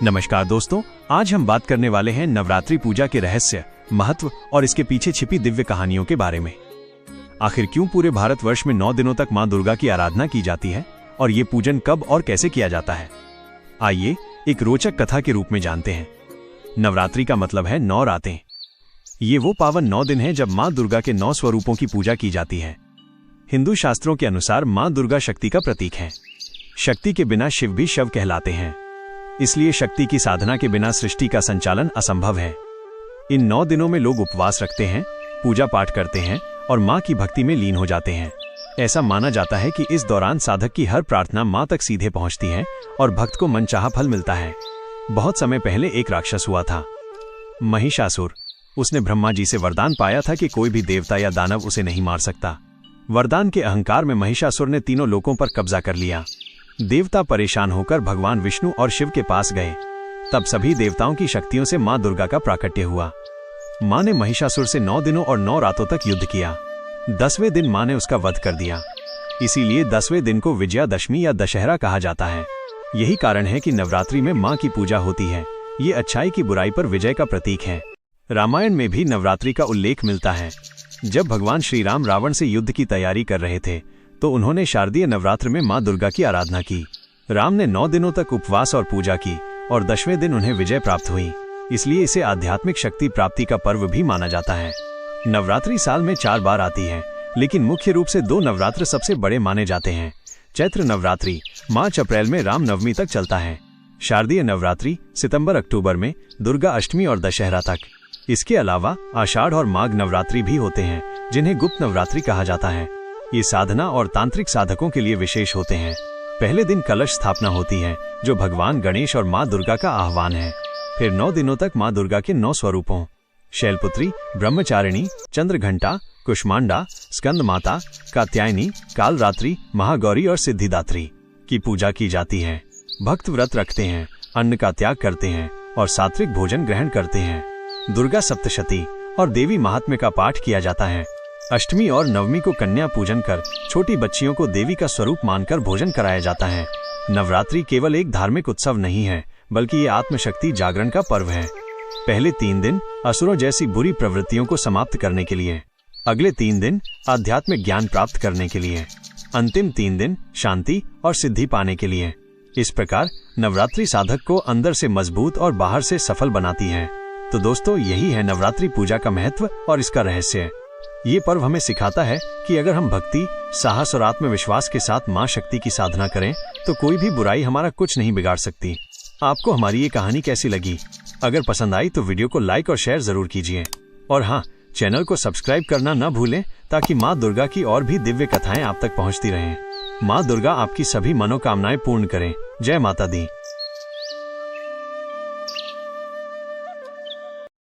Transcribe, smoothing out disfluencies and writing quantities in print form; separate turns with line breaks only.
नमस्कार दोस्तों, आज हम बात करने वाले हैं नवरात्रि पूजा के रहस्य, महत्व और इसके पीछे छिपी दिव्य कहानियों के बारे में। आखिर क्यों पूरे भारतवर्ष में 9 दिनों तक मां दुर्गा की आराधना की जाती है और ये पूजन कब और कैसे किया जाता है, आइए एक रोचक कथा के रूप में जानते हैं। नवरात्रि का मतलब है 9 रातें। ये वो पावन 9 दिन हैं जब मां दुर्गा के 9 स्वरूपों की पूजा की जाती है। हिंदू शास्त्रों के अनुसार मां दुर्गा शक्ति का प्रतीक है। शक्ति के बिना शिव भी शव कहलाते हैं, इसलिए शक्ति की साधना के बिना सृष्टि का संचालन असंभव है। इन 9 दिनों में लोग उपवास रखते हैं, पूजा पाठ करते हैं और मां की भक्ति में लीन हो जाते हैं। ऐसा माना जाता है कि इस दौरान साधक की हर प्रार्थना मां तक सीधे पहुंचती है और भक्त को मनचाहा फल मिलता है। बहुत समय पहले एक राक्षस हुआ था, महिषासुर। उसने ब्रह्मा जी से वरदान पाया था कि कोई भी देवता या दानव उसे नहीं मार सकता। वरदान के अहंकार में महिषासुर ने तीनों लोकों पर कब्जा कर लिया। देवता परेशान होकर भगवान विष्णु और शिव के पास गए। तब सभी देवताओं की शक्तियों से मां दुर्गा का प्राकट्य हुआ। मां ने महिषासुर से 9 दिनों और 9 रातों तक युद्ध किया। 10वें दिन मां ने उसका वध कर दिया। इसीलिए 10वें दिन को विजयादशमी या दशहरा कहा जाता है। यही कारण है कि नवरात्रि में मां की पूजा होती है। ये अच्छाई की बुराई पर विजय का प्रतीक है। रामायण में भी नवरात्रि का उल्लेख मिलता है। जब भगवान श्री राम रावण से युद्ध की तैयारी कर रहे थे तो उन्होंने शारदीय नवरात्र में मां दुर्गा की आराधना की। राम ने 9 दिनों तक उपवास और पूजा की और 10वें दिन उन्हें विजय प्राप्त हुई। इसलिए इसे आध्यात्मिक शक्ति प्राप्ति का पर्व भी माना जाता है। नवरात्रि साल में 4 बार आती है, लेकिन मुख्य रूप से 2 नवरात्र सबसे बड़े माने जाते हैं। चैत्र नवरात्रि मार्च अप्रैल में राम नवमी तक चलता है। शारदीय नवरात्रि सितंबर अक्टूबर में दुर्गा अष्टमी और दशहरा तक। इसके अलावा आषाढ़ और माघ नवरात्रि भी होते हैं, जिन्हें गुप्त नवरात्रि कहा जाता है। ये साधना और तांत्रिक साधकों के लिए विशेष होते हैं। पहले दिन कलश स्थापना होती है, जो भगवान गणेश और मां दुर्गा का आह्वान है। फिर 9 दिनों तक मां दुर्गा के 9 स्वरूपों शैलपुत्री, ब्रह्मचारिणी, चंद्रघंटा, कुष्मांडा, स्कंद माता, कात्यायनी, कालरात्रि, महागौरी और सिद्धिदात्री की पूजा की जाती है। भक्त व्रत रखते हैं, अन्न का त्याग करते हैं और सात्विक भोजन ग्रहण करते हैं। दुर्गा सप्तशती और देवी महात्म्य का पाठ किया जाता है। अष्टमी और नवमी को कन्या पूजन कर छोटी बच्चियों को देवी का स्वरूप मानकर भोजन कराया जाता है। नवरात्रि केवल एक धार्मिक उत्सव नहीं है, बल्कि ये आत्मशक्ति जागरण का पर्व है। पहले 3 दिन असुरों जैसी बुरी प्रवृत्तियों को समाप्त करने के लिए, अगले 3 दिन आध्यात्मिक ज्ञान प्राप्त करने के लिए, अंतिम 3 दिन शांति और सिद्धि पाने के लिए। इस प्रकार नवरात्रि साधक को अंदर से मजबूत और बाहर से सफल बनाती है। तो दोस्तों, यही है नवरात्रि पूजा का महत्व और इसका रहस्य। ये पर्व हमें सिखाता है कि अगर हम भक्ति, साहस और आत्मविश्वास के साथ मां शक्ति की साधना करें तो कोई भी बुराई हमारा कुछ नहीं बिगाड़ सकती। आपको हमारी ये कहानी कैसी लगी? अगर पसंद आई तो वीडियो को लाइक और शेयर जरूर कीजिए। और हाँ, चैनल को सब्सक्राइब करना न भूलें ताकि मां दुर्गा की और भी दिव्य कथाएं आप तक पहुंचती रहें। मां दुर्गा आपकी सभी मनोकामनाएं पूर्ण करें। जय माता दी।